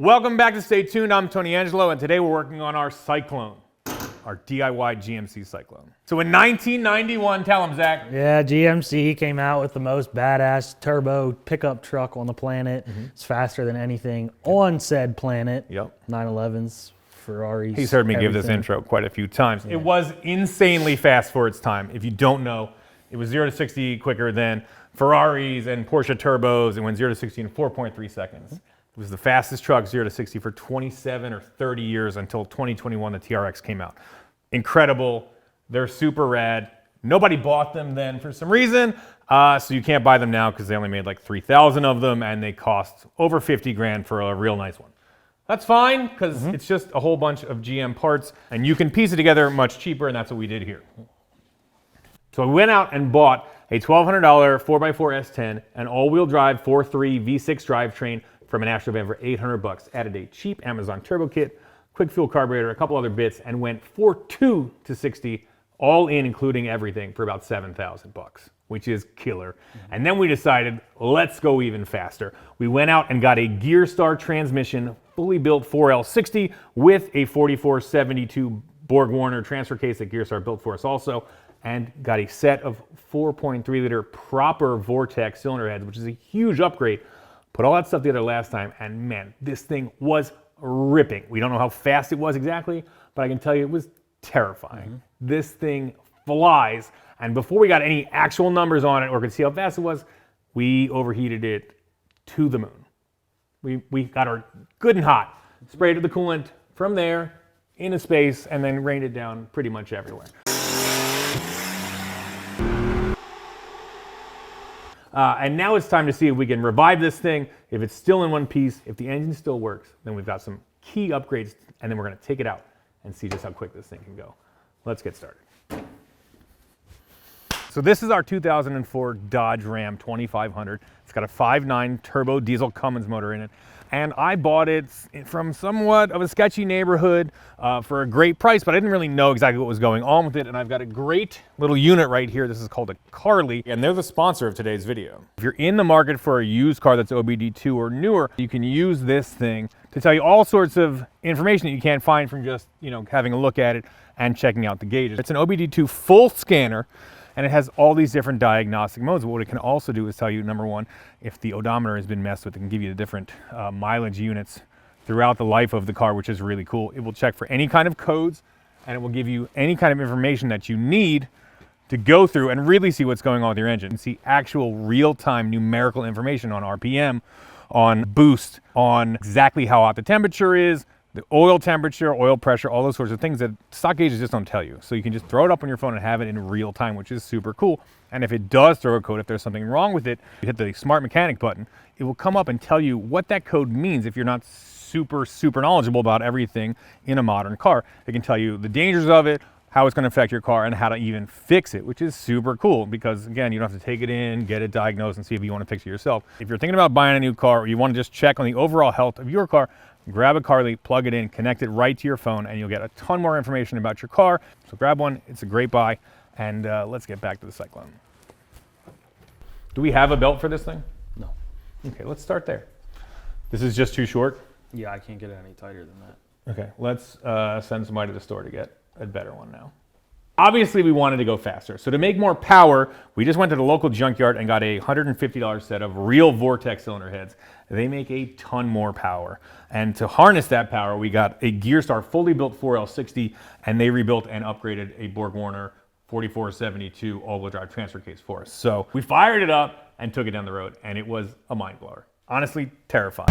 Welcome back to Stay Tuned. I'm Tony Angelo, and today we're working on our SikeClone, our DIY GMC SikeClone. So in 1991, tell them, Zach. Yeah, GMC came out with the most badass turbo pickup truck on the planet. It's faster than anything on said planet. Yep. 911s, Ferraris. He's heard me give this intro quite a few times. Yeah. It was insanely fast for its time. If you don't know, it was 0 to 60 quicker than Ferraris and Porsche turbos. It went 0 to 60 in 4.3 seconds. It was the fastest truck, 0 to 60, for 27 or 30 years until 2021, the TRX came out. Incredible. They're super rad. Nobody bought them then for some reason, so you can't buy them now because they only made like 3,000 of them, and they cost over 50 grand for a real nice one. That's fine, because it's just a whole bunch of GM parts, and you can piece it together much cheaper, and that's what we did here. So we went out and bought a $1,200 4x4 S10, an all-wheel drive 4.3 V6 drivetrain from an Astro van for 800 bucks. Added a cheap Amazon turbo kit, quick fuel carburetor, a couple other bits, and went 4.2 to 60, all in, including everything, for about 7,000 bucks, which is killer. And then we decided, let's go even faster. We went out and got a Gearstar transmission, fully built 4L60 with a 4472 Borg Warner transfer case that Gearstar built for us also, and got a set of 4.3 liter proper Vortex cylinder heads, which is a huge upgrade. Put all that stuff together last time, and man, this thing was ripping. We don't know how fast it was exactly, but I can tell you it was terrifying. This thing flies, and before we got any actual numbers on it or could see how fast it was, we overheated it to the moon. We got her good and hot, sprayed the coolant from there into space, and then rained it down pretty much everywhere. And now it's time to see if we can revive this thing, if it's still in one piece, if the engine still works. Then we've got some key upgrades, and then we're going to take it out and see just how quick this thing can go. Let's get started. So this is our 2004 Dodge Ram 2500. It's got a 5.9 turbo diesel Cummins motor in it. And I bought it from somewhat of a sketchy neighborhood for a great price, but I didn't really know exactly what was going on with it. And I've got a great little unit right here. This is called a Carly, and they're the sponsor of today's video. If you're in the market for a used car that's OBD2 or newer, you can use this thing to tell you all sorts of information that you can't find from just, having a look at it and checking out the gauges. It's an OBD2 full scanner, and it has all these different diagnostic modes. But what it can also do is tell you, number one, if the odometer has been messed with. It can give you the different mileage units throughout the life of the car, which is really cool. It will check for any kind of codes, and it will give you any kind of information that you need to go through and really see what's going on with your engine. And see actual real-time numerical information on RPM, on boost, on exactly how hot the temperature is, the oil temperature, oil pressure, all those sorts of things that stock gauges just don't tell you. So you can just throw it up on your phone and have it in real time, which is super cool. And if it does throw a code, if there's something wrong with it, you hit the Smart Mechanic button, it will come up and tell you what that code means if you're not super knowledgeable about everything in a modern car. It can tell you the dangers of it, how it's going to affect your car, and how to even fix it, which is super cool because, again, you don't have to take it in, get it diagnosed, and see if you want to fix it yourself. If you're thinking about buying a new car or you want to just check on the overall health of your car, grab a Carly, plug it in, connect it right to your phone, and you'll get a ton more information about your car. So grab one. It's a great buy. And let's get back to the SikeClone. Do we have a belt for this thing? No. Okay, let's start there. This is just too short? Yeah, I can't get it any tighter than that. Okay, let's send somebody to the store to get a better one now. Obviously, we wanted to go faster. So to make more power, we just went to the local junkyard and got a $150 set of real Vortex cylinder heads. They make a ton more power. And to harness that power, we got a Gearstar fully built 4L60, and they rebuilt and upgraded a Borg Warner 4472 all-wheel drive transfer case for us. So we fired it up and took it down the road, and it was a mind blower. Honestly, terrifying.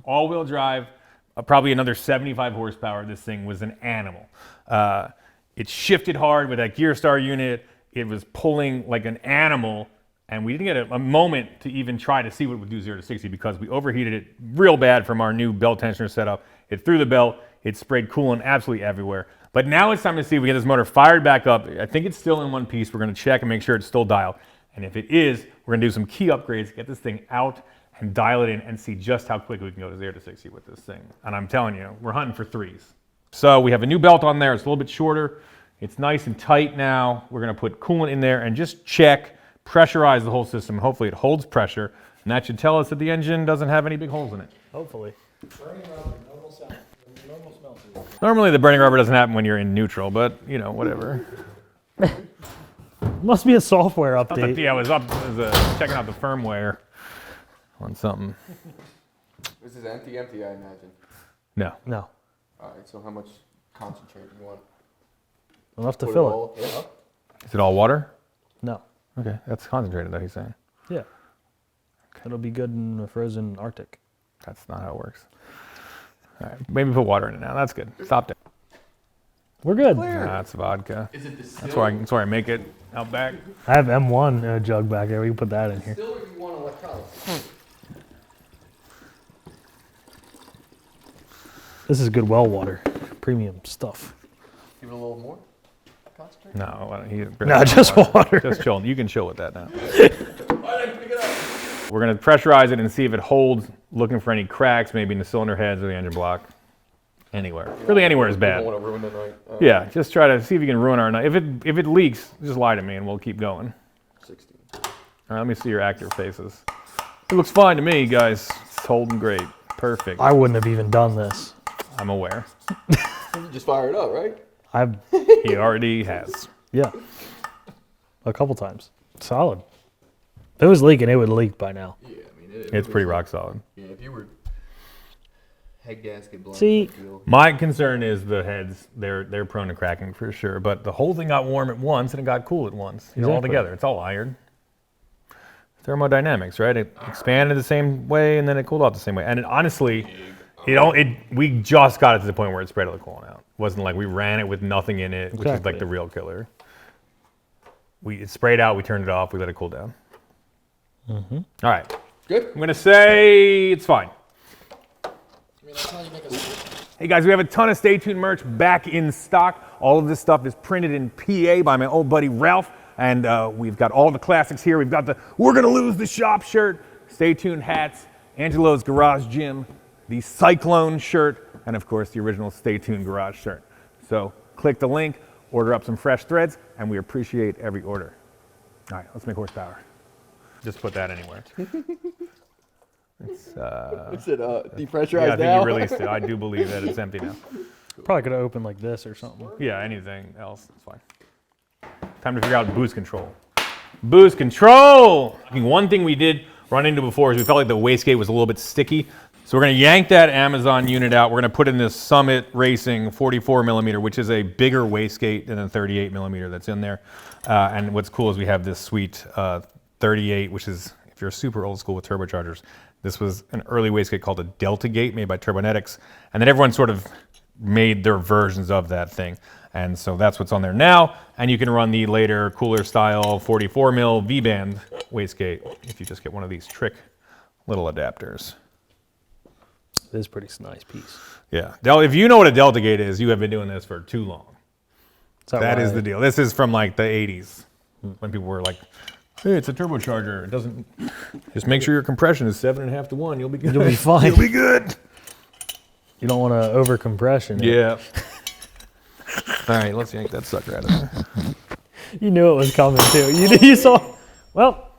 All-wheel drive, probably another 75 horsepower. This thing was an animal. It shifted hard with that Gearstar unit. It was pulling like an animal, and we didn't get a moment to even try to see what it would do 0 to 60 because we overheated it real bad from our new belt tensioner setup. It threw the belt. It sprayed coolant absolutely everywhere. But now it's time to see if we get this motor fired back up. I think it's still in one piece. We're going to check and make sure it's still dialed. And if it is, we're going to do some key upgrades, get this thing out and dial it in and see just how quickly we can go to 0 to 60 with this thing. And I'm telling you, we're hunting for threes. So we have a new belt on there. It's a little bit shorter. It's nice and tight now. We're gonna put coolant in there and just check, pressurize the whole system. Hopefully it holds pressure, and that should tell us that the engine doesn't have any big holes in it. Hopefully. Normally the burning rubber doesn't happen when you're in neutral, but you know, whatever. Must be a software update. Yeah, I was checking out the firmware on something. This is empty, I imagine. No. No. All right, so how much concentrate do you want? Enough to Put fill all in? Is it all water? it. No. Okay, that's concentrated though, he's saying. Yeah. It'll be good in the frozen Arctic. That's not how it works. All right, maybe put water in it now. That's good. Stop it. We're good. Nah, that's vodka. Is it distilled? That's where I make it out back. I have M1 in a jug back there. We can put that in here. Distilled or you want electrolysis? This is good well water. Premium stuff. Give it a little more concentrate? No, why don't you- No, just water. Just chill. You can chill with that now. Why did I pick it up? We're gonna pressurize it and see if it holds. Looking for any cracks, maybe in the cylinder heads or the engine block. Anywhere. Really, anywhere is I bad. don't want to ruin the night. Yeah, just try to see if you can ruin our night. If it leaks, just lie to me and we'll keep going. 16. All right, let me see your active faces. It looks fine to me, guys. It's holding great. Perfect. I wouldn't have even done this. I'm aware. You just fire it up, right? I've, He already has. yeah. A couple times. Solid. If it was leaking, it would leak by now. Yeah, I mean, It's pretty rock solid. Yeah, if you were head gasket blown. See- My concern is the heads. They're prone to cracking for sure. But the whole thing got warm at once and it got cool at once. You know, all Exactly. together. It's all iron. Thermodynamics, right? It expanded the same way and then it cooled off the same way. And it, honestly, we just got it to the point where it sprayed all the coolant out. It wasn't like we ran it with nothing in it, which is Exactly. like the real killer. It sprayed out, we turned it off, we let it cool down. Mm-hmm. All right. Good. I'm gonna say it's fine. I mean, that's how you make a Hey guys, we have a ton of Stay Tuned merch back in stock. All of this stuff is printed in PA by my old buddy Ralph, and we've got all the classics here. We've got the We're Gonna Lose the Shop shirt, Stay Tuned hats, Angelo's Garage Gym, the SikeClone shirt, and of course the original Stay Tuned Garage shirt. So click the link, order up some fresh threads, and we appreciate every order. All right, let's make horsepower. Just put that anywhere. It's, Is it depressurized yeah, I think now? you released it. I do believe that it's empty now. Probably could have opened like this or something. Yeah, anything else, it's fine. Time to figure out boost control. Boost control! I mean, one thing we did run into before is we felt like the wastegate was a little bit sticky. So we're gonna yank that Amazon unit out. We're gonna put in this Summit Racing 44 millimeter, which is a bigger wastegate than the 38 millimeter that's in there. And what's cool is we have this sweet 38, which is, if you're super old school with turbochargers, this was an early wastegate called a Delta Gate made by Turbonetics. And then everyone sort of made their versions of that thing. And so that's what's on there now. And you can run the later, cooler style 44 mil V-band wastegate if you just get one of these trick little adapters. It is a pretty nice piece. Yeah. If you know what a Delta Gate is, you have been doing this for too long. That is right? the deal. This is from like the 80s when people were like, hey, it's a turbocharger. It doesn't, just make sure your compression is 7.5 to 1. You'll be good. You'll be fine. You'll be good. You don't want to over compression. Yeah. All right, let's yank that sucker out of there. You knew it was coming too. You saw. Well,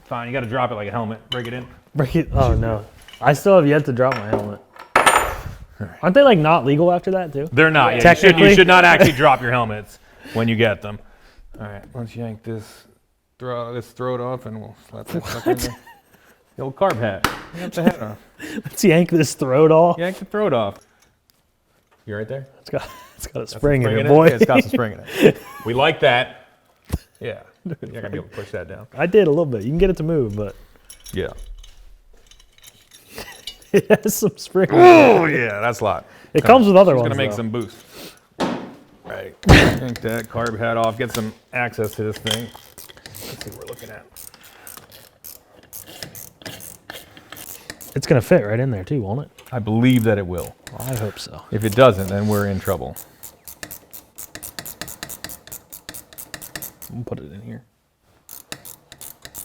Fine, you got to drop it like a helmet. Break it in. break it. Oh no, I still have yet to drop my helmet. Aren't they like not legal after that too? They're not. Yeah, Technically. you should not actually drop your helmets when you get them. All right, let's yank this. Let's throw it off and we'll slap that sucker in there. The old carb hat. Yank the hat off. Let's yank this throat off. Yank the throat off. You right there? It's got a spring in Spring it, boy. Yeah, it's got some spring in it. We like that. Yeah. You're not going to be able to push that down. I did a little bit. You can get it to move, but Yeah. it has some spring. Oh, yeah, that's a lot. It comes with other It's ones. going to make though. some boost. Right. Yank that carb hat off. Get some access to this thing. Let's see what we're looking at. It's gonna fit right in there too, won't it? I believe that it will. I hope so. If it doesn't, then we're in trouble. We'll put it in here.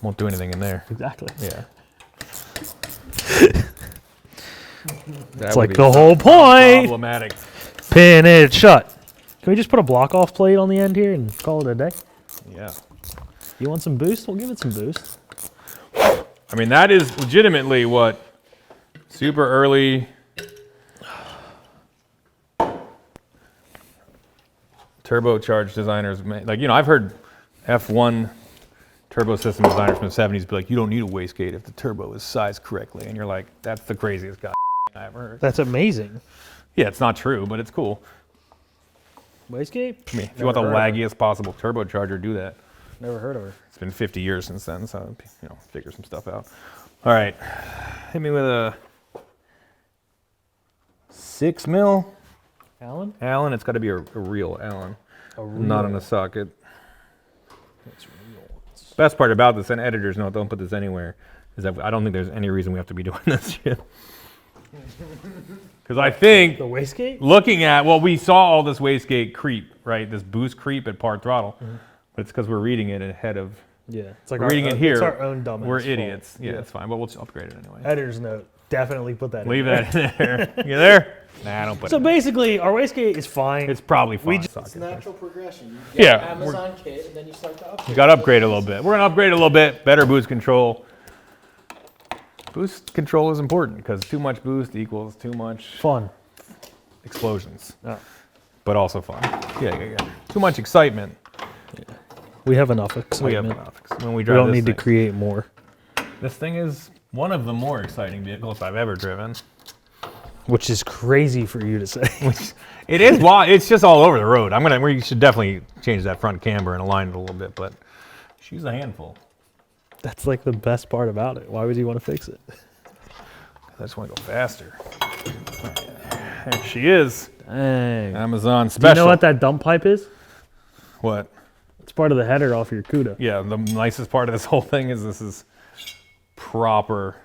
Won't do anything in there. Exactly. Yeah. It's like the whole point. Problematic. Pin it shut. Can we just put a block off plate on the end here and call it a day? Yeah. You want some boost? We'll give it some boost. I mean, that is legitimately what super early turbocharged designers make. Like, you know, I've heard F1 turbo system designers from the 70s be like, you don't need a wastegate if the turbo is sized correctly. And you're like, that's the craziest guy I ever heard. That's amazing. Yeah, it's not true, but it's cool. Wastegate? I mean, if you want the laggiest possible turbocharger, do that. Never heard of her. It's been 50 years since then, so, you know, figure some stuff out. All right, hit me with a 6 mil Allen? Allen. It's got to be a real Allen, not on a socket. It's real. Best part about this, and editors know, don't put this anywhere, is that I don't think there's any reason we have to be doing this shit. Because I think, The wastegate? looking at, well, we saw all this wastegate creep, right? This boost creep at part throttle, but it's because we're reading it ahead of. Yeah. It's like We're reading it here. It's our own dumbass We're fault. idiots. Yeah, it's fine, but we'll just upgrade it anyway. Editor's note. Definitely put that Leave in there. that in there. You there? Nah, don't put So it. basically, our wastegate is fine. It's probably fine. It's natural progression. You Yeah, get Amazon kit, and then you start to upgrade. You got to upgrade a little bit. We're gonna upgrade a little bit. Better boost control. Boost control is important because too much boost equals too much fun. explosions, Oh. but also fun. Yeah. Too much excitement. We have enough excitement. We have enough. When we We drive don't this need to thing. create more. This thing is one of the more exciting vehicles I've ever driven. Which is crazy for you to say. It is wild. It's just all over the road. We should definitely change that front camber and align it a little bit, but she's a handful. That's like the best part about it. Why would you want to fix it? I just want to go faster. There she is. Dang. Amazon Do special. you know what that dump pipe is? What? It's part of the header off your CUDA. Yeah, the nicest part of this whole thing is this is proper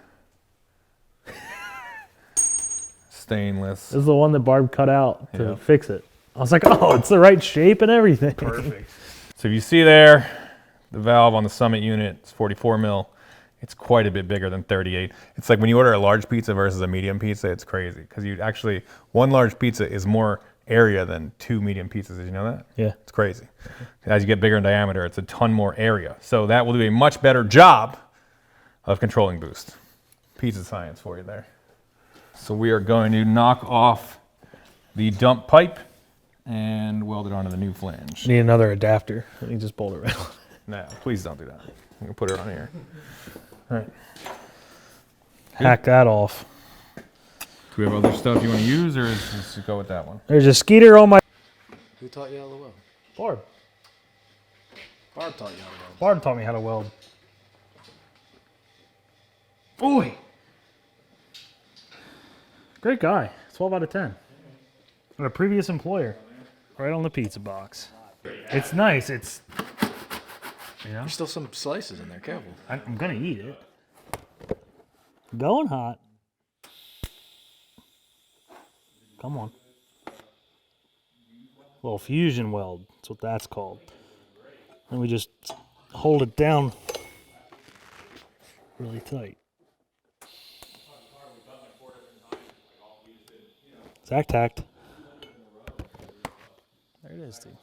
stainless. This is the one that Barb cut out to Yeah. fix it. I was like, oh, it's the right shape and everything. Perfect. So if you see there, the valve on the Summit unit is 44 mil. It's quite a bit bigger than 38. It's like when you order a large pizza versus a medium pizza, it's crazy. Because you actually, one large pizza is more area than 2 medium pizzas. Did you know that? Yeah. It's crazy. As you get bigger in diameter, it's a ton more area. So that will do a much better job of controlling boost. Pizza science for you there. So we are going to knock off the dump pipe and weld it onto the new flange. Need another adapter. Let me just bolt it around. No, please don't do that. I'm gonna put it on here. All right. Hack that off. Do we have other stuff you want to use, or just go with that one? There's a skeeter on my... Who taught you how to weld? Barb. Barb taught you how to weld. Barb taught me how to weld. Boy. Great guy. 12 out of 10. And a previous employer. Right on the pizza box. It's nice. It's... You know? There's still some slices in there. Careful. I'm gonna eat it. Going hot. Come on. Little fusion weld. That's what that's called. And we just hold it down really tight. Zac tacked. There it is, dude.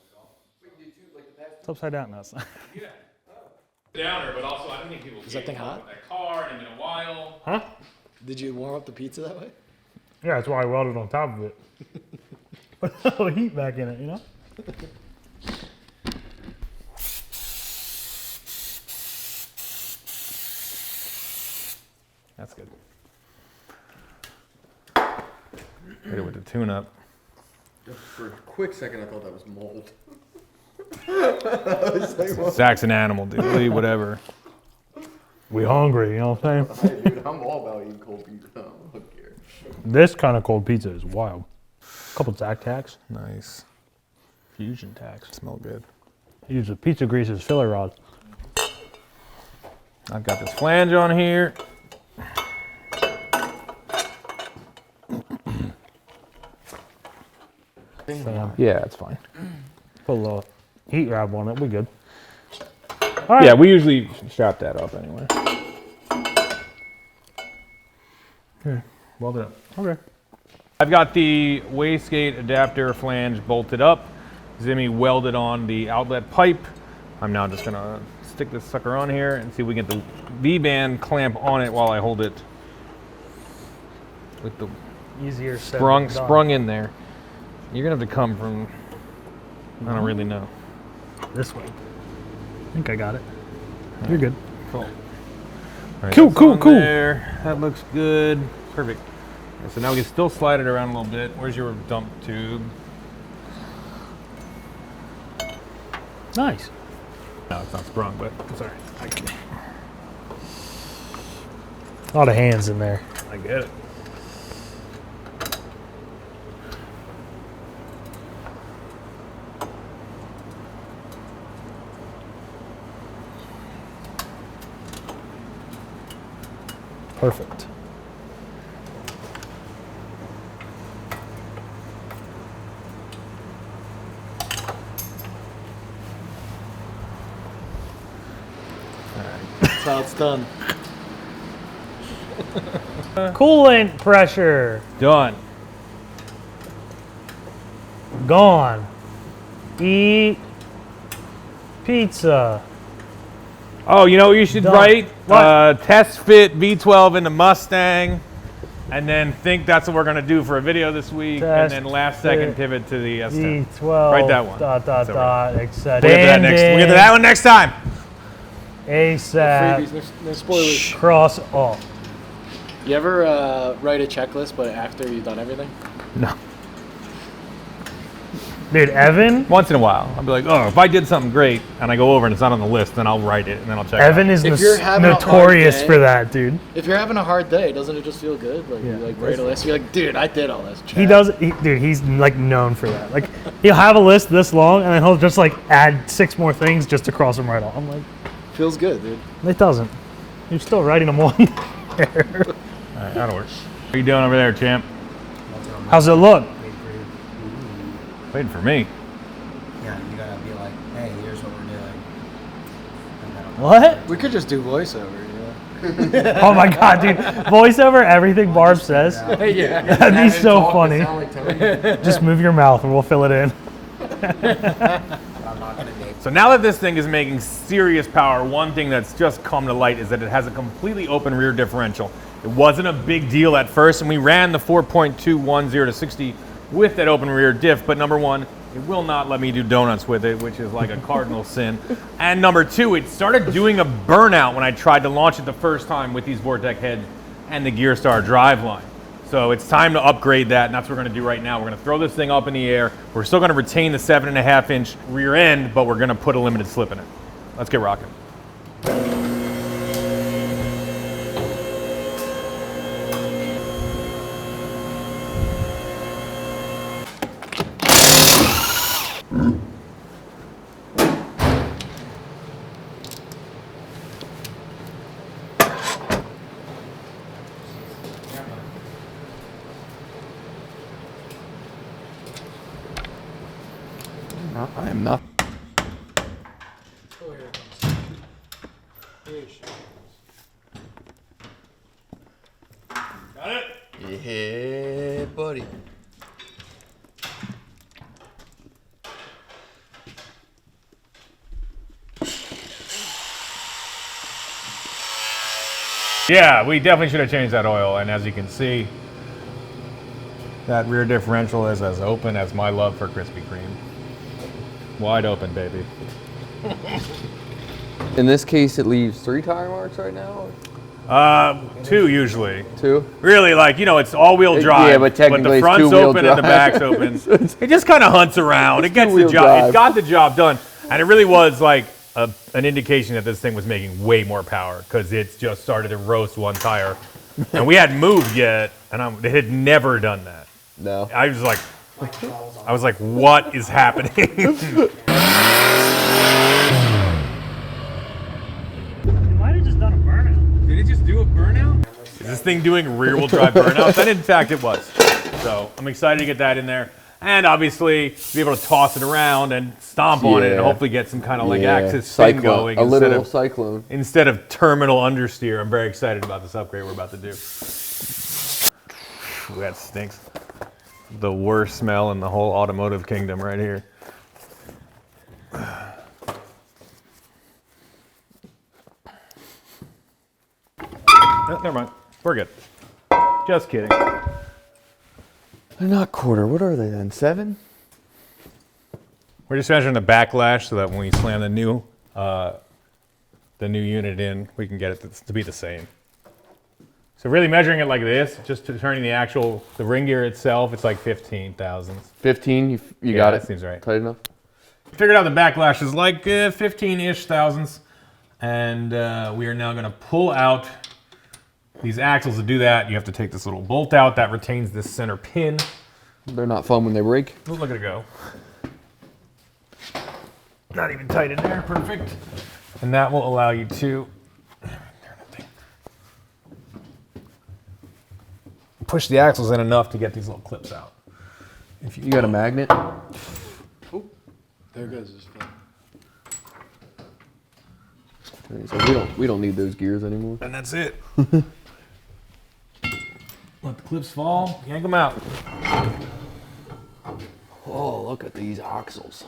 It's upside down now. It's not. Downer, but also I don't think people. Is that thing hot? That car in a while. Huh? Did you warm up the pizza that way? Yeah, that's why I welded on top of it. Put a little heat back in it, you know? That's good. Hit it with the tune-up. For a quick second, I thought that was mold. Zach's an animal, dude. He'll eat whatever. We hungry, you know what I'm saying? Hey, dude, I'm all about eating cold pizza. I don't care. This kind of cold pizza is wild. Couple Zac tacks. Nice. Fusion tacks. Smell good. Use the pizza grease as filler rod. I've got this flange on here. Yeah, it's fine. Put a little heat wrap on it. We good. All right. Yeah, we usually strap that up anyway. Here, weld it up. Okay. I've got the wastegate adapter flange bolted up. Zimmy welded on the outlet pipe. I'm now just gonna stick this sucker on here and see if we get the V-band clamp on it while I hold it with the Easier said sprung than done. sprung in there. You're gonna have to come from, I don't really know. This way. I think I got it. You're good. Cool. All right, Cool, that's cool, on cool. There. That looks good. Perfect. Okay, so now we can still slide it around a little bit. Where's your dump tube? Nice. No, it's not sprung, but it's all right. A lot of hands in there. I get it. Perfect. That's how it's done. Coolant pressure. Done. Gone. Eat pizza. Oh, you know what you should Done. write? What? Test fit V12 into Mustang, and then think that's what we're gonna do for a video this week, Test and then last second fit pivot to the S10. V12. Write that one. Dot dot So dot. Etc. We'll get to that one next time. ASAP. Freebies, no spoilers. Cross off. You ever write a checklist, but after you've done everything? No. Dude, Evan. Once in a while, I'll be like, oh, if I did something great and I go over and it's not on the list, then I'll write it and then I'll check Evan it is If you're having a hard notorious day- for that, dude. If you're having a hard day, doesn't it just feel good? Like Yeah. you like write a list, you're like, dude, I did all this. He Check. does, dude. He's like known for that. Like he'll have a list this long, and then he'll just like add 6 more things just to cross them right off. I'm like, Feels good, dude. it doesn't. You're still writing them on there. All right, that'll work. What are you doing over there, champ? How's it look? Waiting for me. Yeah, you gotta be like, hey, here's what we're doing. And then What? We could just do voiceover, you know? Oh my god, dude! Voiceover everything Barb says. Yeah. That'd be so Talk to funny. sound like Tony. Just move your mouth and we'll fill it in. I'm not gonna make So now that this thing is making serious power, one thing that's just come to light is that it has a completely open rear differential. It wasn't a big deal at first, and we ran the 4.210 to 60 with that open rear diff, but number one, it will not let me do donuts with it, which is like a cardinal sin. And number two, it started doing a burnout when I tried to launch it the first time with these Vortec heads and the Gearstar driveline. So it's time to upgrade that, and that's what we're gonna do right now. We're gonna throw this thing up in the air. We're still gonna retain the 7.5-inch rear end, but we're gonna put a limited slip in it. Let's get rocking. I am not. Got it? Yeah, buddy. Yeah, we definitely should have changed that oil, and as you can see, that rear differential is as open as my love for Krispy Kreme. Wide open, baby. In this case, it leaves 3 tire marks right now. 2 usually. 2. Really, like, you know, it's all-wheel drive. Yeah, but technically the it's front's two-wheel open and the drive. back's open. It just kind of hunts around. It gets the two-wheel job. drive. It got the job done, and it really was like an indication that this thing was making way more power because it just started to roast one tire, and we hadn't moved yet, and it had never done that. No. I was like, what is happening? You might have just done a burnout. Did it just do a burnout? Is this thing doing rear-wheel drive burnouts? And in fact, it was. So I'm excited to get that in there. And obviously, be able to toss it around and stomp on it and Yeah. hopefully get some kind of like axis Sike spin Clone. going A little SikeClone. instead of terminal understeer. I'm very excited about this upgrade we're about to do. Ooh, that stinks. The worst smell in the whole automotive kingdom right here. We're good. Just kidding. They're not quarter. What are they then? 7? We're just measuring the backlash so that when we slam the new unit in, we can get it to be the same. So really measuring it like this, just turning the ring gear itself, it's like 15 thousandths. 15. You Yeah, got it. that seems right. Tight enough. Figured out the backlash is like 15-ish thousandths, and we are now going to pull out these axles. To do that, you have to take this little bolt out that retains this center pin. They're not fun when they break. Oh, look at it go. Not even tight in there, perfect. And that will allow you to push the axles in enough to get these little clips out. If You got a magnet? There goes this foot. So we don't need those gears anymore. And that's it. Let the clips fall, yank them out. Oh, look at these axles.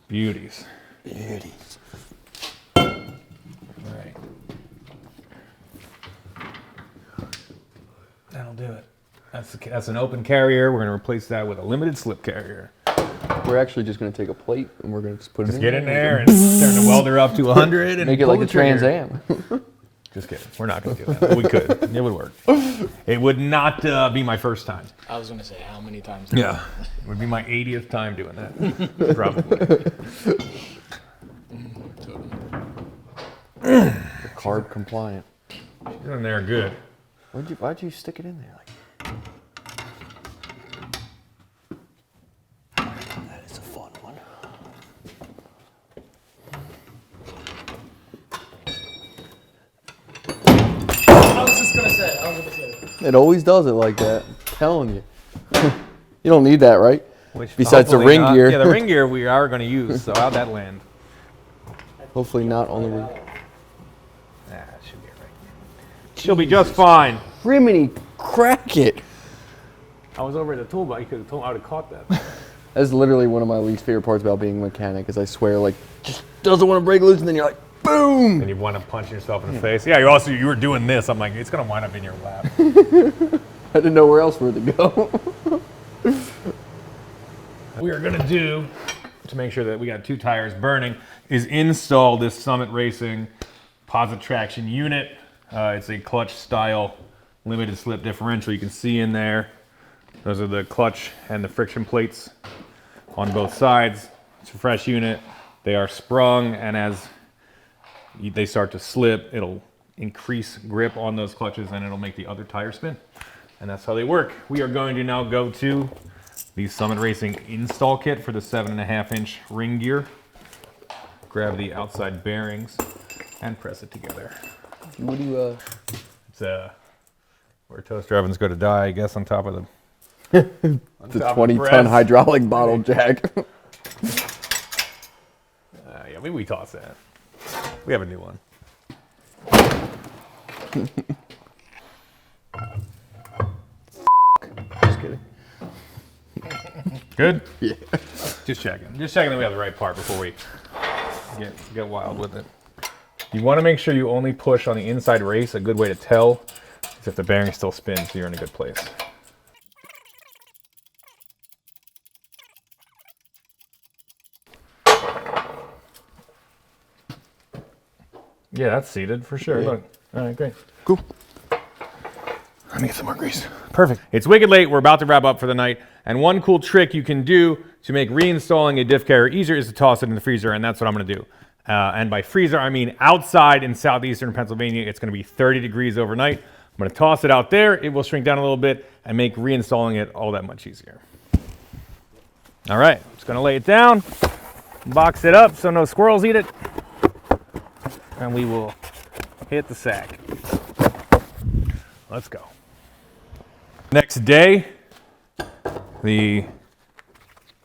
Beauties. Beauties. All right. That'll do it. That's an open carrier. We're going to replace that with a limited slip carrier. We're actually just going to take a plate and we're going to just put it in. Get in there and turn the welder up to 100 and Make it pull like the a trigger. Trans Am. Just kidding. We're not going to do that. But we could. It would work. It would not be my first time. I was gonna say how many times. Yeah. It would be my 80th time doing that. Probably. Carb compliant. She's in there good. Why'd you stick it in there? That is a fun one. I was just gonna say. It always does it like that. I'm telling you. You don't need that, right? Which Besides the hopefully ring not. gear. Yeah, the ring gear we are going to use. So how'd that land? Hopefully not on the ring. Nah, it should be right. She'll be just fine. Criminy crack it. I was over at the tool bar. You could have told. I would have caught that. That's literally one of my least favorite parts about being a mechanic is I swear like just doesn't want to break loose and then you're like boom. And you want to punch yourself in the face. Yeah, you were doing this. I'm like, it's going to wind up in your lap. I didn't know where else for it to go. What we are going to do to make sure that we got 2 tires burning is install this Summit Racing Posi Traction unit. It's a clutch style limited slip differential. You can see in there, those are the clutch and the friction plates on both sides. It's a fresh unit. They are sprung, and as they start to slip, it'll increase grip on those clutches and it'll make the other tire spin. And that's how they work. We are going to now go to the Summit Racing install kit for the 7.5-inch ring gear. Grab the outside bearings and press it together. What do you It's where toaster ovens go to die, I guess, on top of the the 20-ton hydraulic bottle jack? Yeah, maybe we toss that. We have a new one. Just kidding. Good? Yeah. Just checking. Just checking that we have the right part before we get wild with it. You want to make sure you only push on the inside race. A good way to tell is if the bearing still spins, so you're in a good place. Yeah, that's seated for sure. Yeah. Look. All right, great. Cool. Let me get some more grease. Perfect. It's wicked late. We're about to wrap up for the night. And one cool trick you can do to make reinstalling a diff carrier easier is to toss it in the freezer, and that's what I'm going to do. And by freezer, I mean outside in southeastern Pennsylvania. It's going to be 30 degrees overnight. I'm going to toss it out there. It will shrink down a little bit and make reinstalling it all that much easier. All right, just going to lay it down, box it up so no squirrels eat it, and we will hit the sack. Let's go. Next day, the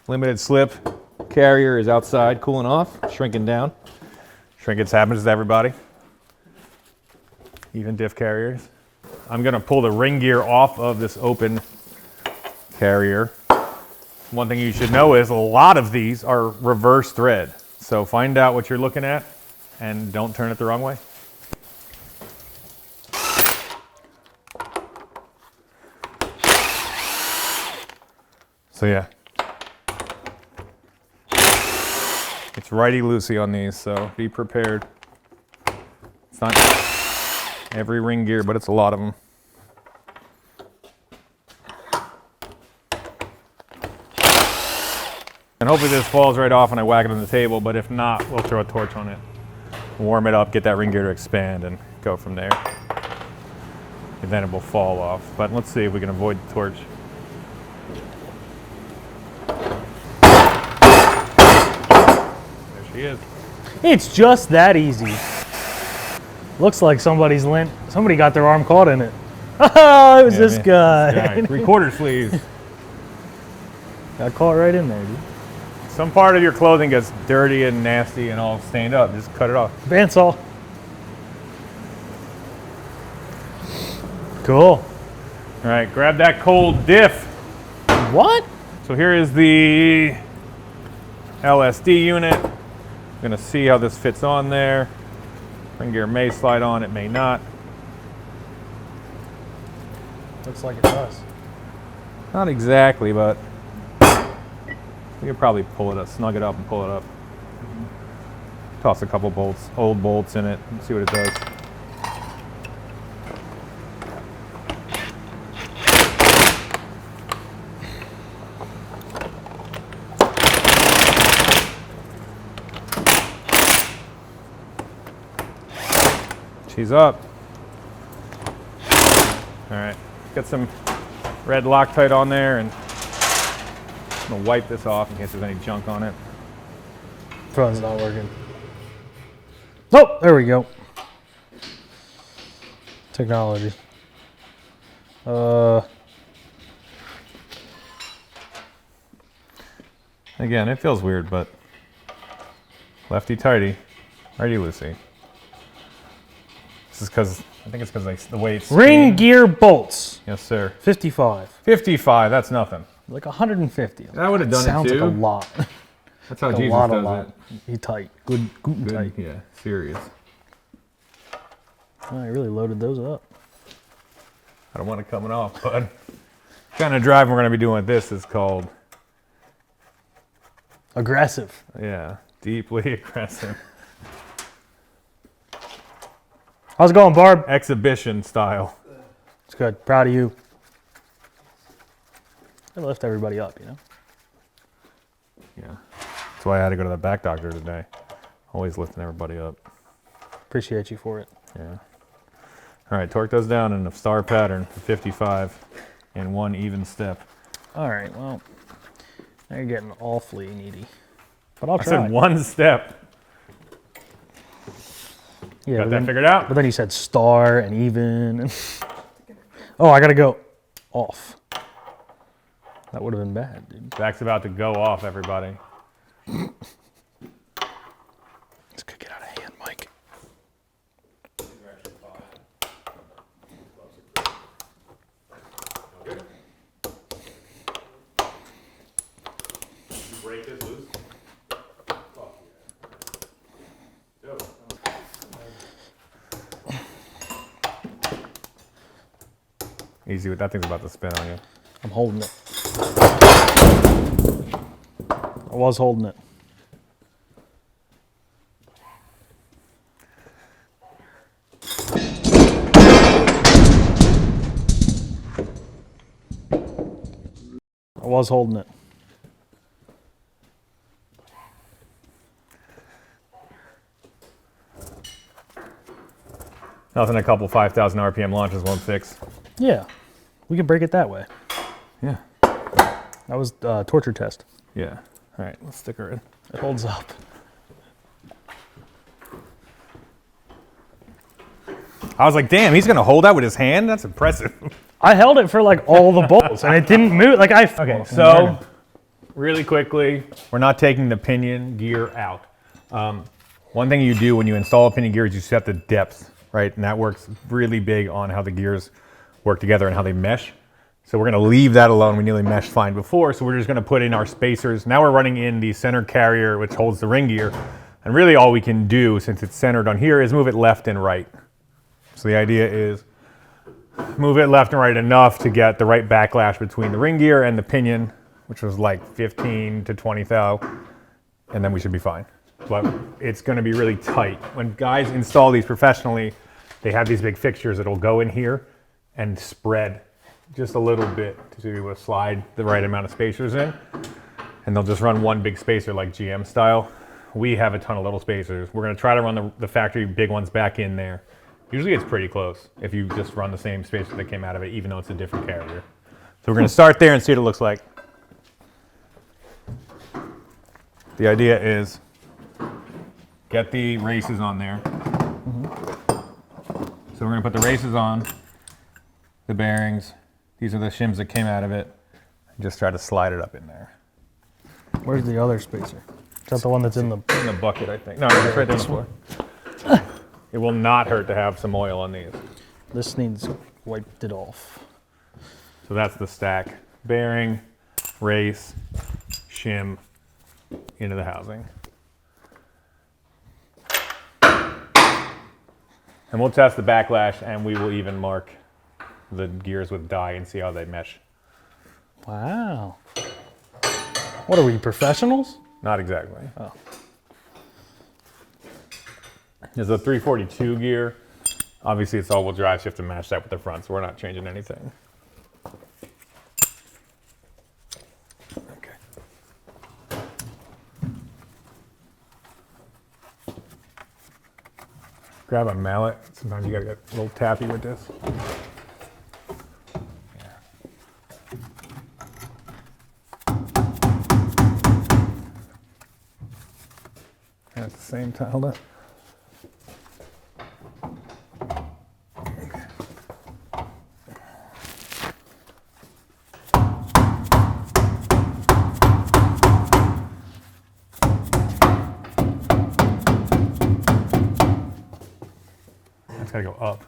limited slip carrier is outside cooling off, shrinking down. Shrinkage happens to everybody, even diff carriers. I'm gonna pull the ring gear off of this open carrier. One thing you should know is a lot of these are reverse thread. So find out what you're looking at and don't turn it the wrong way. So yeah. It's righty-loosey on these, so be prepared. It's not every ring gear, but it's a lot of them. And hopefully this falls right off when I whack it on the table, but if not, we'll throw a torch on it. Warm it up, get that ring gear to expand, and go from there. And then it will fall off. But let's see if we can avoid the torch. There she is. It's just that easy. Looks like somebody got their arm caught in it. Oh, it was this guy. 3/4 sleeves. Got caught right in there, dude. Some part of your clothing gets dirty and nasty and all stained up. Just cut it off. Bandsaw. Cool. All right, grab that cold diff. What? So here is the LSD unit. I'm gonna see how this fits on there. Ring gear may slide on, it may not. Looks like it does. Not exactly, but we could probably pull it up, snug it up and pull it up. Toss a couple bolts, old bolts in it, and see what it does. She's up. All right, get some red Loctite on there, and I'm gonna wipe this off in case there's any junk on it. Phone's not working. Oh, there we go. Technology. Again, it feels weird, but lefty tighty, righty loosey. This is because, I think it's because the way it's Ring gear bolts. Yes, sir. 55. 55, that's nothing. Like 150. That would have done it Sounds too. like a lot. That's how Like Jesus a does lot. He tight. Good it. tight. Yeah, serious. Oh, I really loaded those up. I don't want it coming off, but the kind of driving we're going to be doing with this is called, Aggressive. yeah, deeply aggressive. How's it going, Barb? Exhibition style. It's good. Proud of you. Gotta lift everybody up, you know? Yeah. That's why I had to go to the back doctor today. Always lifting everybody up. Appreciate you for it. Yeah. All right, torque those down in a star pattern for 55 in one even step. All right, well, now you're getting awfully needy. But I'll I try. said one step. Yeah, Got but that then, figured out? but then you said star and even. And oh, I gotta go off. That would have been bad, dude. Back's about to go off, everybody. This could get out of hand, Mike. Break this loose. Easy with that thing's about to spin on you. I'm holding it. I was holding it. I was holding it. Nothing a couple 5,000 RPM launches won't fix. Yeah, we can break it that way. Yeah. That was a torture test. Yeah. All right, let's stick her in. It holds up. I was like, damn, he's gonna hold that with his hand? That's impressive. I held it for like all the bolts and it didn't move. Like Okay, so really quickly, we're not taking the pinion gear out. One thing you do when you install a pinion gear is you set the depth, right? And that works really big on how the gears work together and how they mesh. So we're gonna leave that alone. We nearly meshed fine before, so we're just gonna put in our spacers. Now we're running in the center carrier, which holds the ring gear. And really all we can do, since it's centered on here, is move it left and right. So the idea is move it left and right enough to get the right backlash between the ring gear and the pinion which was like 15 to 20 thou, and then we should be fine. But it's going to be really tight. When guys install these professionally, they have these big fixtures that'll go in here and spread just a little bit to be able to slide the right amount of spacers in. And they'll just run one big spacer like GM style. We have a ton of little spacers. We're going to try to run the factory big ones back in there. Usually it's pretty close if you just run the same spacer that came out of it, even though it's a different carrier. So we're going to start there and see what it looks like. The idea is get the races on there. So we're going to put the races on, the bearings. These are the shims that came out of it. And just try to slide it up in there. Where's the other spacer? Is that the one that's in the bucket, I think. No, it's right there on the floor. It will not hurt to have some oil on these. This needs wiped it off. So that's the stack. Bearing, race, shim, into the housing. And we'll test the backlash, and we will even mark the gears with dye and see how they mesh. Wow. What are we, professionals? Not exactly. Oh. There's a 342 gear. Obviously, it's all-wheel drive, so you have to match that with the front, so we're not changing anything. Okay. Grab a mallet. Sometimes you gotta get a little tappy with this. And at the same time, hold on. It's gotta go up.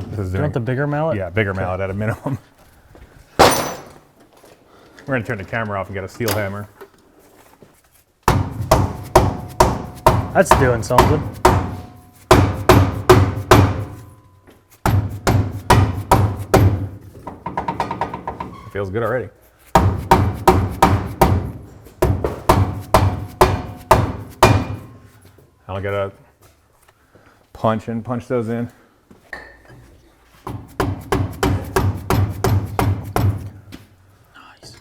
This is Do you want the bigger mallet? Yeah, bigger mallet at a minimum. We're gonna turn the camera off and get a steel hammer. That's doing something. It feels good already. I'll get a punch and punch those in. Nice.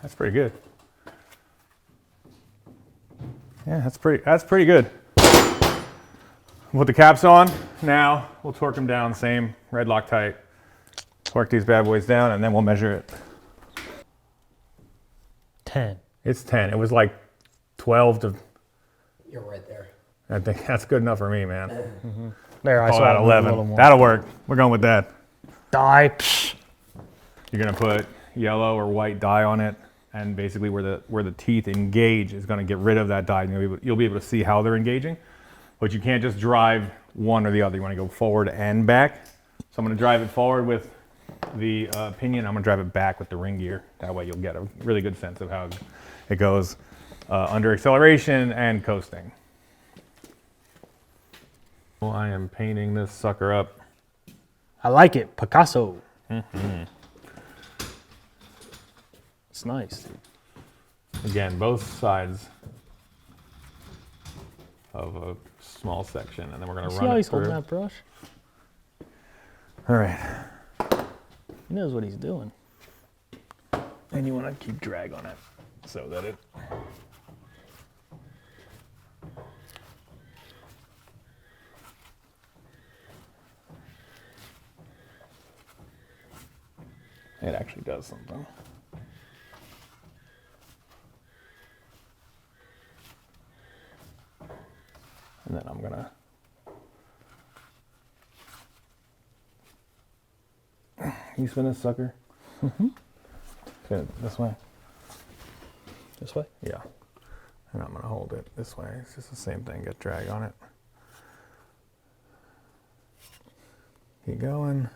That's pretty good. Yeah, that's pretty good. We'll put the caps on. Now we'll torque them down, same red Loctite. Torque these bad boys down, and then we'll measure it. 10. It's 10. It was like 12 to. You're right there. I think that's good enough for me, man. There, I Oh, saw that it a little 11. more. That'll work. We're going with that. Dye. Psh. You're gonna put yellow or white dye on it, and basically where the teeth engage is gonna get rid of that dye. And you'll be able to see how they're engaging, but you can't just drive one or the other. You want to go forward and back. So I'm gonna drive it forward with the pinion. I'm gonna drive it back with the ring gear. That way you'll get a really good sense of how it goes under acceleration and coasting. Well, I am painting this sucker up. I like it. Picasso. It's nice, dude. Again, both sides of a small section, and then we're gonna See run how it he's through. holding that brush? All right, He knows what he's doing. and you want to keep drag on it so that it actually does something. And then I'm gonna you spin this sucker? Spin it this way. This way? Yeah. And I'm gonna hold it this way. It's just the same thing, get drag on it. Keep going.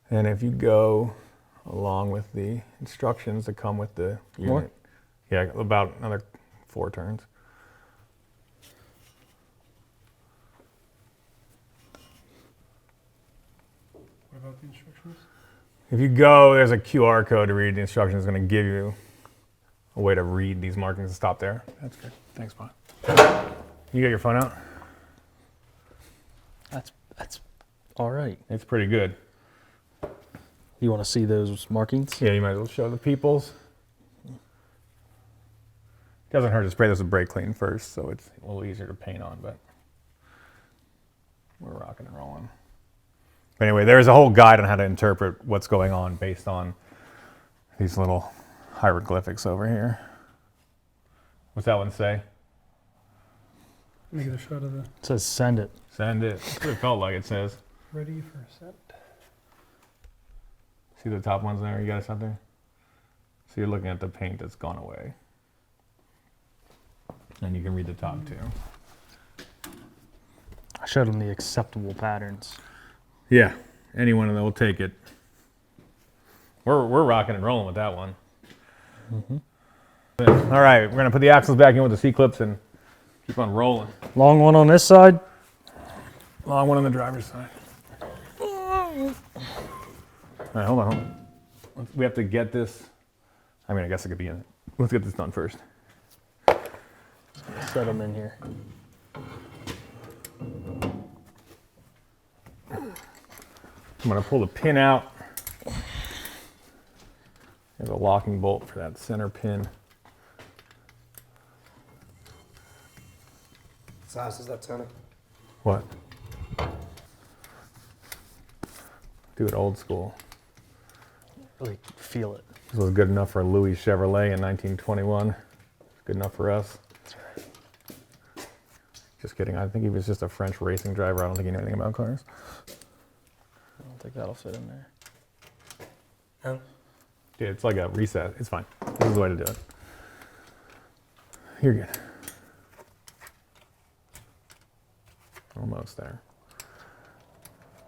And if you go along with the instructions that come with the More? unit, yeah, about another 4 turns. What about the instructions? If you go, there's a QR code to read the instructions. It's going to give you a way to read these markings and stop there. That's good. Thanks, Bob. You got your phone out? That's all right. It's pretty good. You want to see those markings? Yeah, you might as well show the peoples. Doesn't hurt to spray this with brake clean first, so it's a little easier to paint on, but we're rocking and rolling. But anyway, there's a whole guide on how to interpret what's going on based on these little hieroglyphics over here. What's that one say? Let me get a shot of the It says send it. Send it. That's what it felt like it says. ready for set. See the top ones there? You got it up there? So you're looking at the paint that's gone away. And you can read the top too. I showed them the acceptable patterns. Yeah, anyone of them will take it. We're rocking and rolling with that one. Mm-hmm. All right, we're gonna put the axles back in with the C-clips and keep on rolling. Long one on this side. Long one on the driver's side. All right, hold on. We have to get this. I mean, I guess it could be in it. Let's get this done first. Set them in here. I'm gonna pull the pin out. There's a locking bolt for that center pin. Size is that, Tony? What? Do it old school. Really feel it. This was good enough for a Louis Chevrolet in 1921. It's good enough for us. Just kidding. I think he was just a French racing driver. I don't think he knew anything about cars. I don't think that'll fit in there. No. Yeah, it's like a reset. It's fine. This is the way to do it. You're good. Almost there.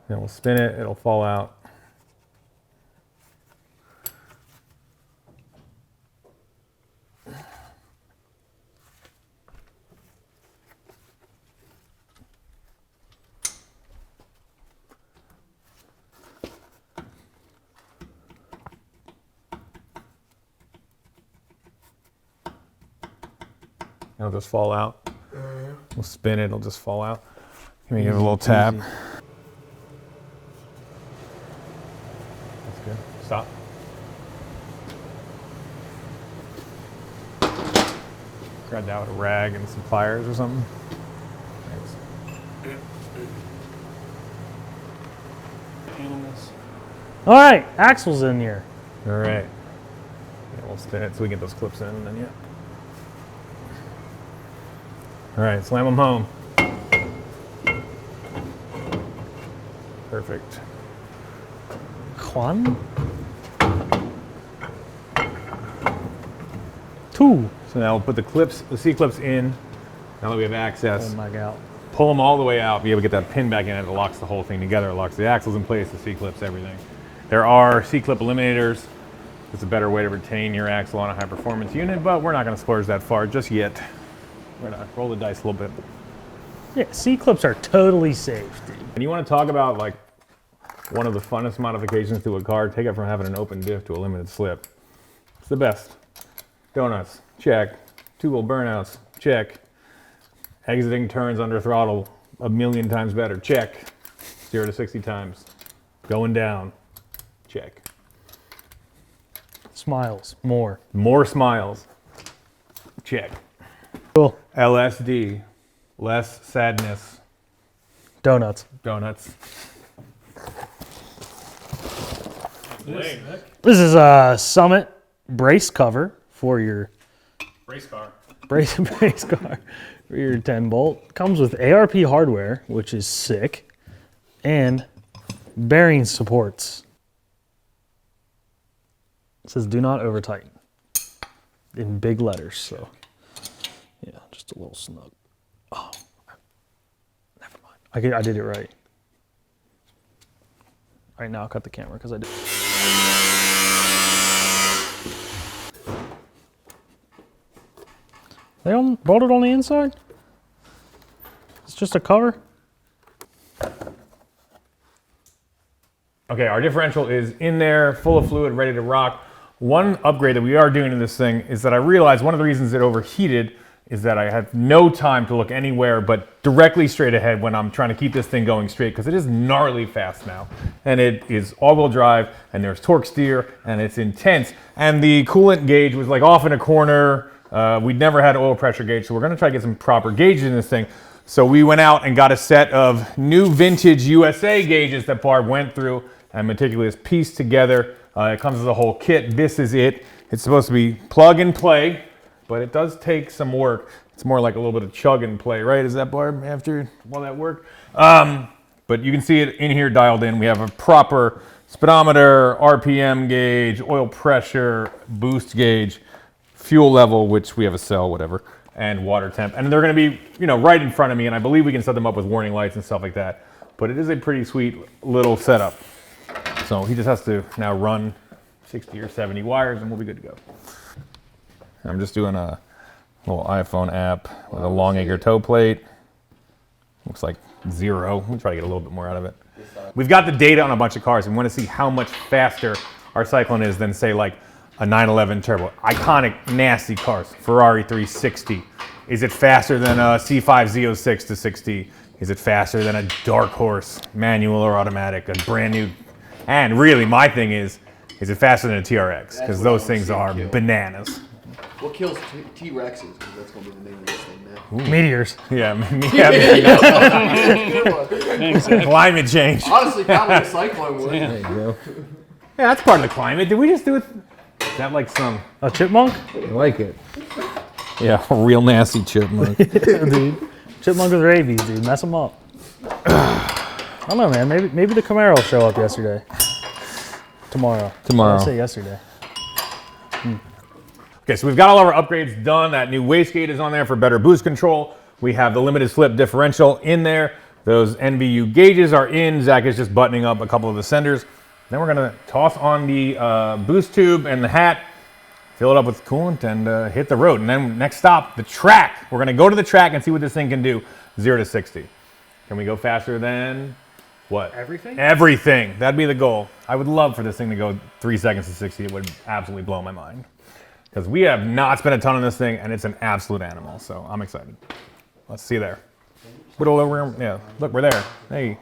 Then we'll spin it. It'll fall out. It'll just fall out. We'll spin it, it'll just fall out. Give me a little tap. Easy. That's good. Stop. Grab that with a rag and some pliers or something. Thanks. All right, axle's in here. All right. Yeah, we'll spin it so we get those clips in and then, yeah. All right, slam them home. Perfect. One. Two. So now we'll put the clips, the C-clips in. Now that we have access, Oh my God. pull them all the way out, be able to get that pin back in, and it locks the whole thing together. It locks the axles in place, the C-clips, everything. There are C-clip eliminators. It's a better way to retain your axle on a high-performance unit, but we're not going to splurge that far just yet. We're going to roll the dice a little bit. Yeah, C-clips are totally safe, dude. And you want to talk about like one of the funnest modifications to a car, take it from having an open diff to a limited slip. It's the best. Donuts, check. Two-wheel burnouts, check. Exiting turns under throttle 1,000,000 times better, check. 0 to 60 times. Going down, check. Smiles, more. More smiles, check. Cool. LSD, less sadness, Donuts. donuts. This is a Summit brace cover for your Race car. brace car for your 10 bolt. Comes with ARP hardware, which is sick, and bearing supports. It says do not over tighten in big letters. So Just a little snug. Oh, never mind. I did it right. All right, now I'll cut the camera because I did. They bolted on the inside? It's just a cover? Okay, our differential is in there, full of fluid, ready to rock. One upgrade that we are doing in this thing is that I realized one of the reasons it overheated is that I have no time to look anywhere but directly straight ahead when I'm trying to keep this thing going straight, because it is gnarly fast now. And it is all-wheel drive, and there's torque steer, and it's intense. And the coolant gauge was like off in a corner. We'd never had oil pressure gauge, so we're gonna try to get some proper gauges in this thing. So we went out and got a set of new vintage USA gauges that Barb went through and meticulously pieced together. It comes as a whole kit. This is it. It's supposed to be plug and play, but it does take some work. It's more like a little bit of chug and play, right? Is that, Barb, after all that work? But you can see it in here dialed in. We have a proper speedometer, RPM gauge, oil pressure, boost gauge, fuel level, which we have a cell, whatever, and water temp. And they're gonna be, right in front of me, and I believe we can set them up with warning lights and stuff like that. But it is a pretty sweet little setup. So he just has to now run 60 or 70 wires and we'll be good to go. I'm just doing a little iPhone app with a Longacre toe plate. Looks like 0. We'll try to get a little bit more out of it. We've got the data on a bunch of cars and we want to see how much faster our SikeClone is than, say, like a 911 Turbo. Iconic, nasty cars. Ferrari 360. Is it faster than a C5 Z06 to 60? Is it faster than a Dark Horse, manual or automatic, a brand new? And really, my thing is it faster than a TRX? Because those things are bananas. What kills T-Rexes? Because that's going to be the name of this thing now. Ooh. Meteors. Yeah. Climate change. Honestly, probably a SikeClone would. There you go. Yeah, that's part of the climate. Did we just do it? Is that like some... A chipmunk? I like it. Yeah, a real nasty chipmunk. Yeah, dude. Chipmunk with rabies, dude. Mess them up. I don't know, man. Maybe the Camaro will show up tomorrow. I say yesterday. Okay, so we've got all of our upgrades done. That new wastegate is on there for better boost control. We have the limited slip differential in there. Those NVU gauges are in. Zach is just buttoning up a couple of the senders. Then we're gonna toss on the boost tube and the hat, fill it up with coolant, and hit the road. And then next stop, the track. We're gonna go to the track and see what this thing can do, 0 to 60. Can we go faster than what? Everything? Everything. That'd be the goal. I would love for this thing to go 3 seconds to 60. It would absolutely blow my mind. Because we have not spent a ton on this thing, and it's an absolute animal. So I'm excited. Let's see there. Yeah, look, we're there. Hey,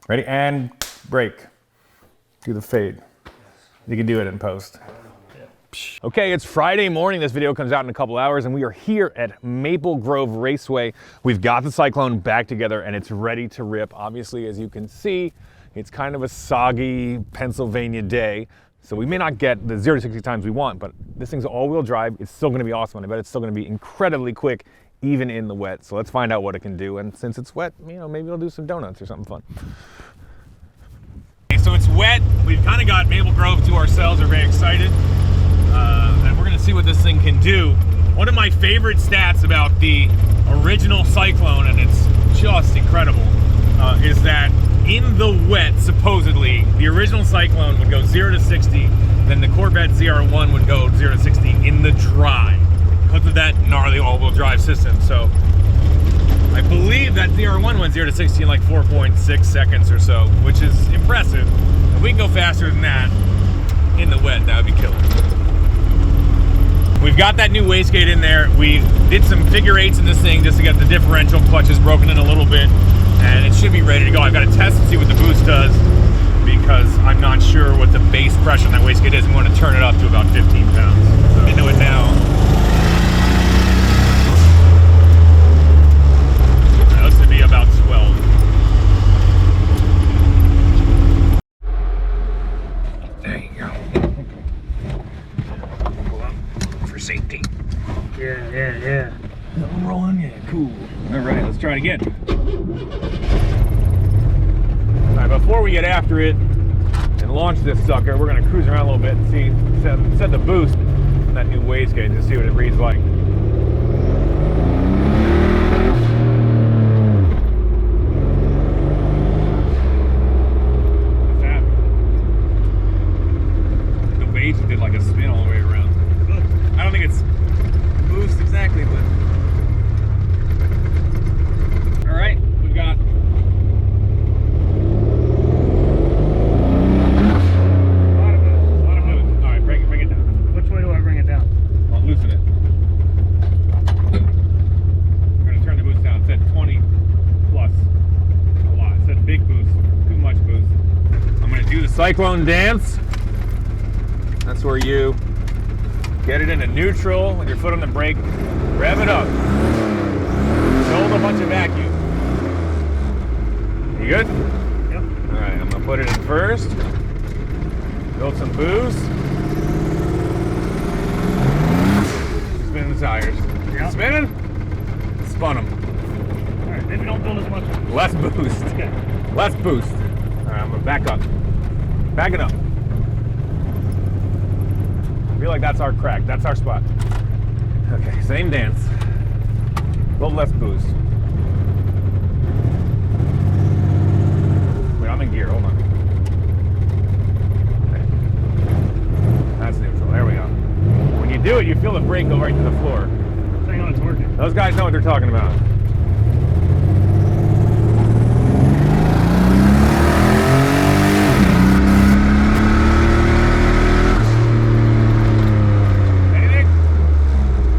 ready? And brake. Do the fade. You can do it in post. Okay, it's Friday morning. This video comes out in a couple hours, and we are here at Maple Grove Raceway. We've got the SikeClone back together, and it's ready to rip. Obviously, as you can see, it's kind of a soggy Pennsylvania day, so we may not get the 0 to 60 times we want, but this thing's all-wheel drive. It's still going to be awesome, and I bet it's still going to be incredibly quick, even in the wet. So let's find out what it can do, and since it's wet, maybe we'll do some donuts or something fun. Okay, so it's wet. We've kind of got Maple Grove to ourselves. We're very excited. And we're gonna see what this thing can do. One of my favorite stats about the original SikeClone, and it's just incredible, is that in the wet, supposedly, the original SikeClone would go 0 to 60, then the Corvette ZR1 would go 0 to 60 in the dry, because of that gnarly all-wheel drive system. So I believe that ZR1 went 0 to 60 in like 4.6 seconds or so, which is impressive. If we can go faster than that in the wet, that would be killer. We've got that new wastegate in there. We did some figure eights in this thing just to get the differential clutches broken in a little bit, and it should be ready to go. I've got to test and see what the boost does because I'm not sure what the base pressure on that wastegate is. We want to turn it up to about 15 pounds. So into it now. That looks to be about 12. There you go. Safety. Yeah. I'm rolling, yeah, cool. All right, let's try it again. All right, before we get after it and launch this sucker, we're gonna cruise around a little bit and see, set the boost on that new wastegate and just see what it reads like. SikeClone dance. That's where you get it into neutral with your foot on the brake, rev it up. Hold a bunch of vacuum. You good? Yep. All right, I'm gonna put it in first. Build some boost. Spin the tires. Yep. Spinning? Spun them. All right, maybe don't build as much. Less boost. Okay. Less boost. All right, I'm gonna back up. Back it up. I feel like that's our crack. That's our spot. Okay, same dance. A little less boost. Wait, I'm in gear. Hold on. Okay. That's neutral. There we go. When you do it, you feel the brake go right to the floor. Hang on, it's working. Those guys know what they're talking about. Anything?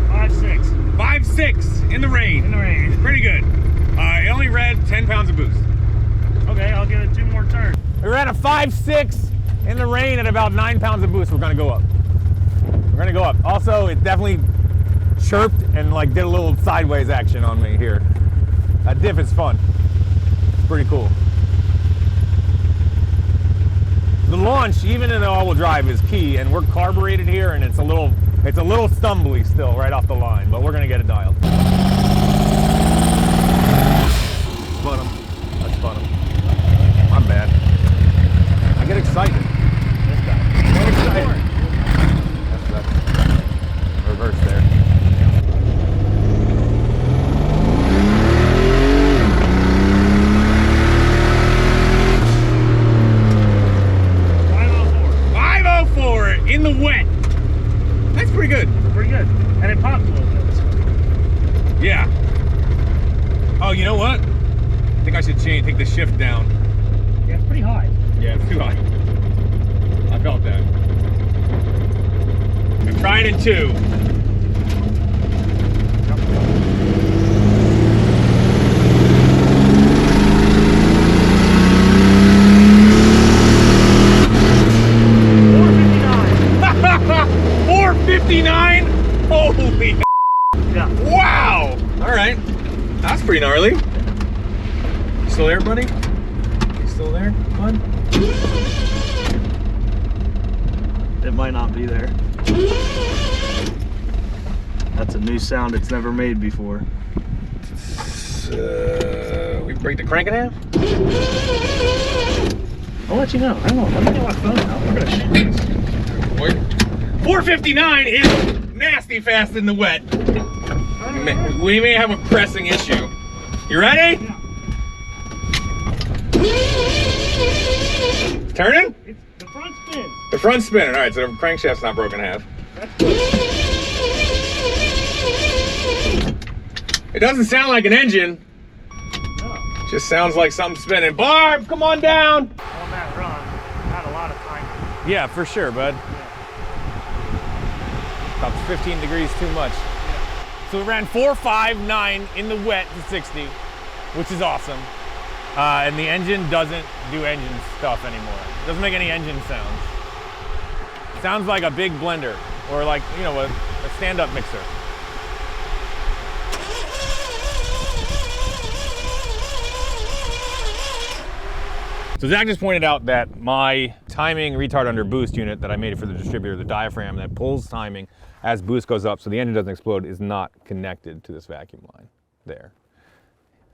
5.6. 5.6 in the rain. In the rain. Pretty good. It only read 10 pounds of boost. Okay, I'll give it 2 more turns. We ran a 5.6 in the rain at about 9 pounds of boost. We're gonna go up. We're gonna go up. Also, it definitely chirped and like did a little sideways action on me here. That diff is fun. It's pretty cool. The launch, even in the all-wheel drive, is key, and we're carbureted here, and it's a little stumbly still right off the line, but we're gonna get it dialed. Spun him. I spun him. I'm bad. I get excited. This guy. Get excited. That's reverse there. In the wet. That's pretty good. Pretty good. And it popped a little bit. So. Yeah. Oh, you know what? I think I should take the shift down. Yeah, it's pretty high. Yeah, it's too high. I felt that. I'm trying in 2. Holy Yeah. wow! Alright. That's pretty gnarly. You still there, buddy? You still there, bud? It might not be there. That's a new sound it's never made before. We break the crank in half? I'll let you know. I don't know. Let me get my phone out. We're gonna shoot this. 459 is nasty fast in the wet. We may have a pressing issue. You ready? Yeah. Turning? It's the front spins. The front's spinning. All right, so the crankshaft's not broken in half. That's good. It doesn't sound like an engine. No. Just sounds like something spinning. Barb, come on down. On that run, I had a lot of time. Yeah, for sure, bud. About 15 degrees too much. So we ran 4.59 in the wet to 60, which is awesome. And the engine doesn't do engine stuff anymore. It doesn't make any engine sounds. It sounds like a big blender or like, you know, a stand-up mixer. So Zach just pointed out that my timing retard under boost unit that I made for the distributor, the diaphragm that pulls timing as boost goes up so the engine doesn't explode, is not connected to this vacuum line there.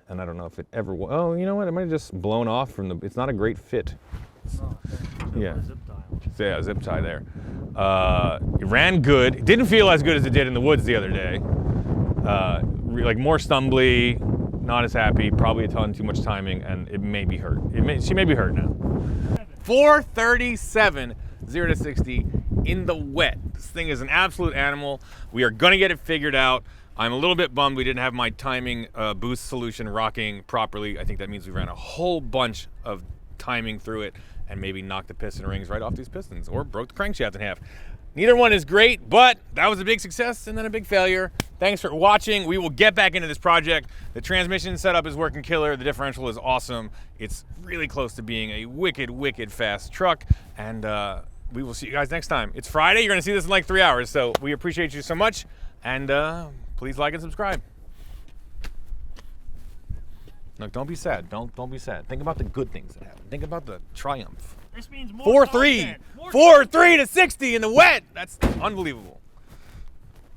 And I don't know if it ever will. Oh, you know what? It might have just blown off from the, it's not a great fit. Yeah. Zip dial. So yeah, zip tie there. It ran good. It didn't feel as good as it did in the woods the other day. Like more stumbly, not as happy, probably a ton too much timing, and it may be hurt. She may be hurt now. 437, 0 to 60 in the wet. This thing is an absolute animal. We are gonna get it figured out. I'm a little bit bummed we didn't have my timing boost solution rocking properly. I think that means we ran a whole bunch of timing through it and maybe knocked the piston rings right off these pistons or broke the crankshaft in half. Neither one is great, but that was a big success and then a big failure. Thanks for watching. We will get back into this project. The transmission setup is working killer. The differential is awesome. It's really close to being a wicked, wicked fast truck. And we will see you guys next time. It's Friday. You're going to see this in like 3 hours. So we appreciate you so much. And please like and subscribe. Look, don't be sad. Don't be sad. Think about the good things that happen. Think about the triumph. This means more 4-3. 4-3 to 60 in the wet. That's unbelievable.